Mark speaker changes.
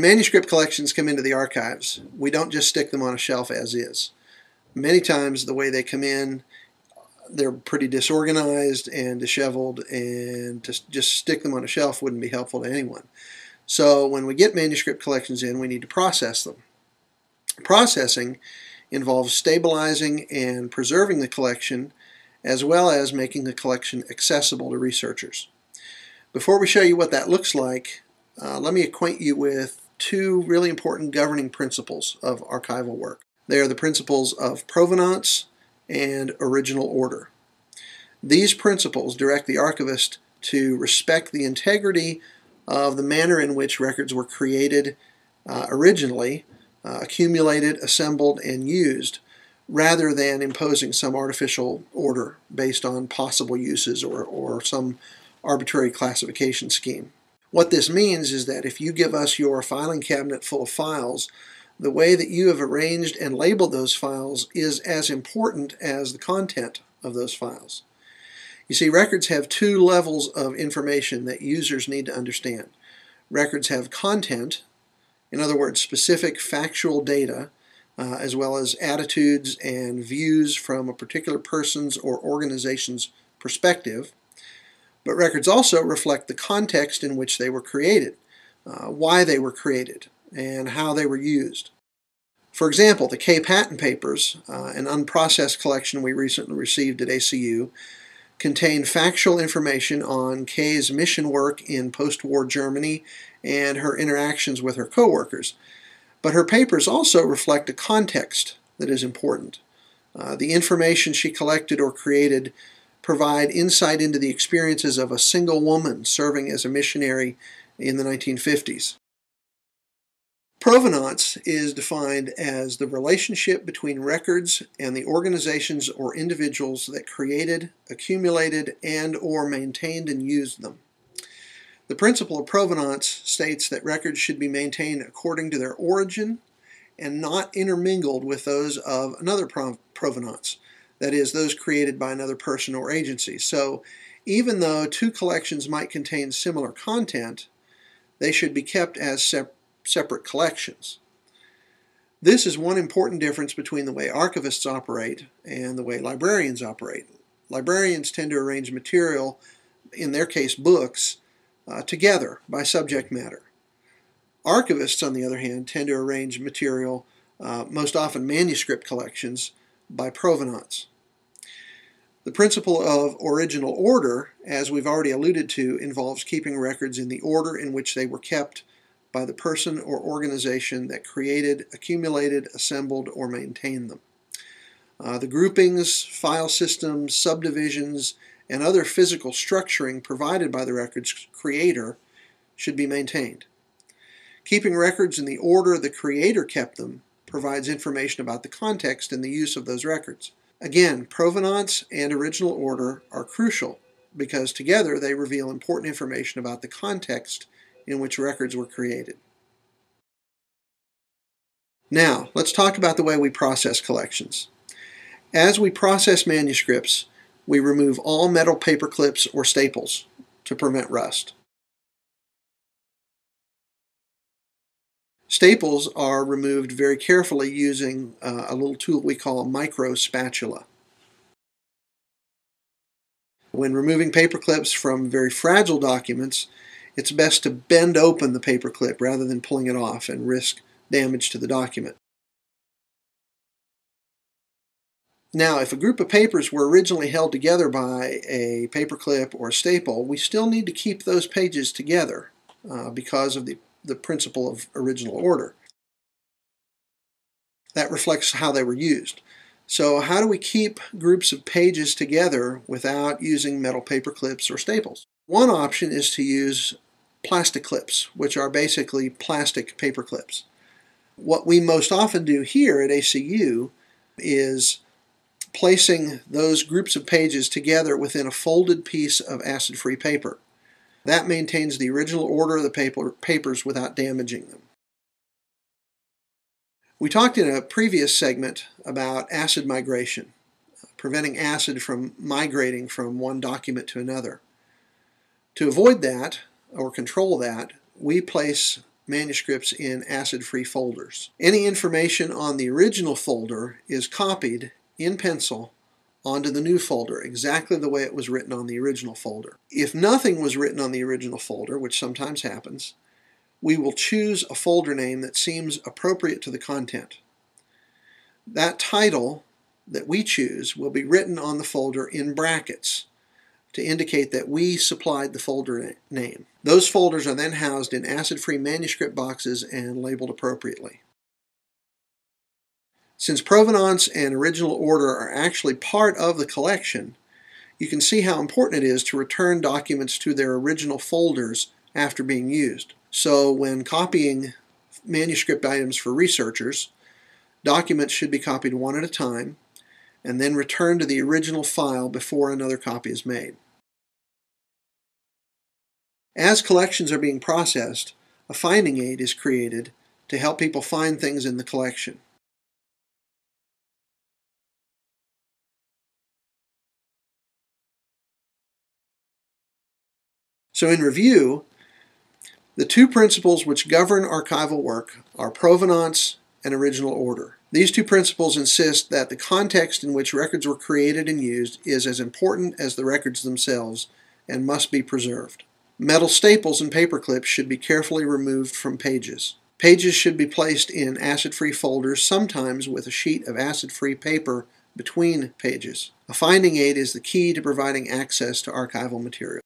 Speaker 1: When manuscript collections come into the archives, we don't just stick them on a shelf as is. Many times the way they come in, they're pretty disorganized and disheveled, and to just stick them on a shelf wouldn't be helpful to anyone. So when we get manuscript collections in, we need to process them. Processing involves stabilizing and preserving the collection, as well as making the collection accessible to researchers. Before we show you what that looks like, let me acquaint you with two really important governing principles of archival work. They are the principles of provenance and original order. These principles direct the archivist to respect the integrity of the manner in which records were created originally, accumulated, assembled, and used, rather than imposing some artificial order based on possible uses or some arbitrary classification scheme. What this means is that if you give us your filing cabinet full of files, the way that you have arranged and labeled those files is as important as the content of those files. You see, records have two levels of information that users need to understand. Records have content, in other words, specific factual data, as well as attitudes and views from a particular person's or organization's perspective. But records also reflect the context in which they were created, why they were created, and how they were used. For example, the Kay patent papers, an unprocessed collection we recently received at ACU, contain factual information on Kay's mission work in post-war Germany and her interactions with her co-workers. But her papers also reflect a context that is important. The information she collected or created provide insight into the experiences of a single woman serving as a missionary in the 1950s. Provenance is defined as the relationship between records and the organizations or individuals that created, accumulated, and/or maintained and used them. The principle of provenance states that records should be maintained according to their origin and not intermingled with those of another provenance, that is, those created by another person or agency. So even though two collections might contain similar content, they should be kept as separate collections. This is one important difference between the way archivists operate and the way librarians operate. Librarians tend to arrange material, in their case books, together by subject matter. Archivists, on the other hand, tend to arrange material, most often manuscript collections, by provenance. The principle of original order, as we've already alluded to, involves keeping records in the order in which they were kept by the person or organization that created, accumulated, assembled, or maintained them. The groupings, file systems, subdivisions, and other physical structuring provided by the record's creator should be maintained. Keeping records in the order the creator kept them provides information about the context and the use of those records. Again, provenance and original order are crucial because together they reveal important information about the context in which records were created. Now, let's talk about the way we process collections. As we process manuscripts, we remove all metal paper clips or staples to prevent rust. Staples are removed very carefully using a little tool we call a micro spatula. When removing paper clips from very fragile documents, it's best to bend open the paper clip rather than pulling it off and risk damage to the document. Now, if a group of papers were originally held together by a paper clip or a staple, we still need to keep those pages together because of the principle of original order. That reflects how they were used. So how do we keep groups of pages together without using metal paper clips or staples? One option is to use plastic clips, which are basically plastic paper clips. What we most often do here at ACU is placing those groups of pages together within a folded piece of acid-free paper. That maintains the original order of the papers without damaging them. We talked in a previous segment about acid migration, preventing acid from migrating from one document to another. To avoid that, or control that, we place manuscripts in acid-free folders. Any information on the original folder is copied in pencil onto the new folder, exactly the way it was written on the original folder. If nothing was written on the original folder, which sometimes happens, we will choose a folder name that seems appropriate to the content. That title that we choose will be written on the folder in brackets to indicate that we supplied the folder name. Those folders are then housed in acid-free manuscript boxes and labeled appropriately. Since provenance and original order are actually part of the collection, you can see how important it is to return documents to their original folders after being used. So when copying manuscript items for researchers, documents should be copied one at a time and then returned to the original file before another copy is made. As collections are being processed, a finding aid is created to help people find things in the collection. So in review, the two principles which govern archival work are provenance and original order. These two principles insist that the context in which records were created and used is as important as the records themselves and must be preserved. Metal staples and paper clips should be carefully removed from pages. Pages should be placed in acid-free folders, sometimes with a sheet of acid-free paper between pages. A finding aid is the key to providing access to archival material.